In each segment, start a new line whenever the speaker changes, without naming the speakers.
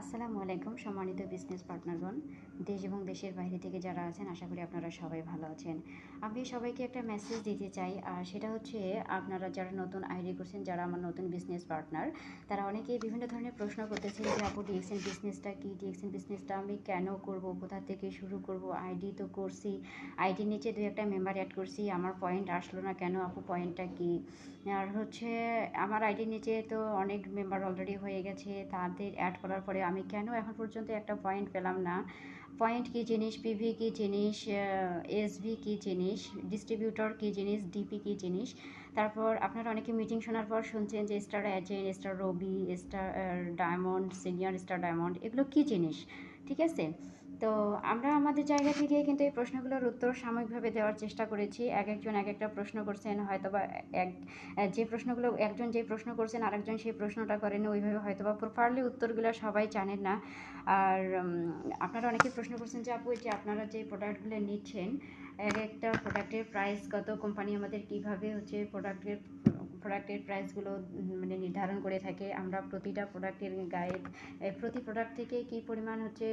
আসসালামু আলাইকুম সম্মানিত বিজনেস পার্টনারগণ, দেশ এবং দেশের বাইরে থেকে যারা আছেন আশা করি আপনারা সবাই ভালো আছেন। আমি সবাইকে একটা মেসেজ দিতে চাই, আর সেটা হচ্ছে আপনারা যারা নতুন আইডি করছেন, যারা আমার নতুন বিজনেস পার্টনার, তারা অনেকেই বিভিন্ন ধরনের প্রশ্ন করতেছেন যে আপু ডিএক্সএন বিজনেসটা কি, ডিএক্সএন বিজনেসটা আমি কেন করব, কোথা থেকে শুরু করব, আইডি তো করছি, আইডির নিচে দু একটা মেম্বার অ্যাড করছি, আমার পয়েন্ট আসলো না কেন আপু, পয়েন্টটা কি? আর হচ্ছে আমার আইডির নিচে তো অনেক মেম্বার অলরেডি হয়ে গেছে, তাদের অ্যাড করার পরে আমি কেন এখন পর্যন্ত একটা পয়েন্ট পেলাম না? পয়েন্ট কী জিনিস, পিভি কী জিনিস, এসভি কী জিনিস, ডিস্ট্রিবিউটর কী জিনিস, ডিপি কী জিনিস? তারপর আপনারা অনেকে মিটিং শোনার পর শুনছেন যে star agent, star ruby, star diamond, senior star diamond, এগুলো কী জিনিস? ঠিক আছে, তো আমরা আমাদের জায়গা থেকে কিন্তু এই প্রশ্নগুলোর উত্তর সাময়িকভাবে দেওয়ার চেষ্টা করেছি। এক একজন এক একটা প্রশ্ন করছেন, হয়তো বা এক যে প্রশ্নগুলো একজন যে প্রশ্ন করছেন আরেকজন সেই প্রশ্নটা করেন, ওইভাবে হয়তো বা প্রপারলি উত্তরগুলো সবাই জানেন না। আর আপনারা অনেকে প্রশ্ন করছেন যে আপু, যে আপনারা যে প্রোডাক্টগুলো নিচ্ছেন, এক একটা প্রোডাক্টের প্রাইস কত, কোম্পানি আমাদের কীভাবে হচ্ছে প্রোডাক্টের প্রাইসগুলো মানে নির্ধারণ করে থাকে, আমরা প্রতিটা প্রোডাক্টের গায়ে প্রতি প্রোডাক্ট থেকে কী পরিমাণ হচ্ছে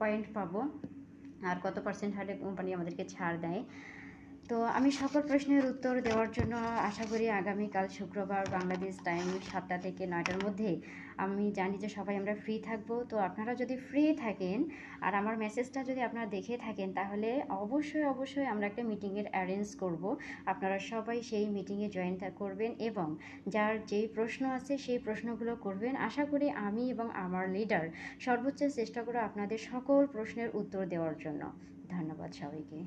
পয়েন্ট পাবো, আর কত পার্সেন্ট হারে কোম্পানি আমাদেরকে ছাড় দেয়। তো আমি সকল প্রশ্নের উত্তর দেওয়ার জন্য আশা করি আগামীকাল শুক্রবার বাংলাদেশ টাইম 7টা থেকে 9টার মধ্যে, আমি জানি যে সবাই আমরা ফ্রি থাকবো। তো আপনারা যদি ফ্রি থাকেন আর আমার মেসেজটা যদি আপনারা দেখে থাকেন, তাহলে অবশ্যই আমরা একটা মিটিংয়ের অ্যারেঞ্জ করব। আপনারা সবাই সেই মিটিংয়ে জয়েন করবেন এবং যার যেই প্রশ্ন আছে সেই প্রশ্নগুলো করবেন। আশা করি আমি এবং আমার লিডার সর্বোচ্চ চেষ্টা করব আপনাদের সকল প্রশ্নের উত্তর দেওয়ার জন্য। ধন্যবাদ সবাইকে।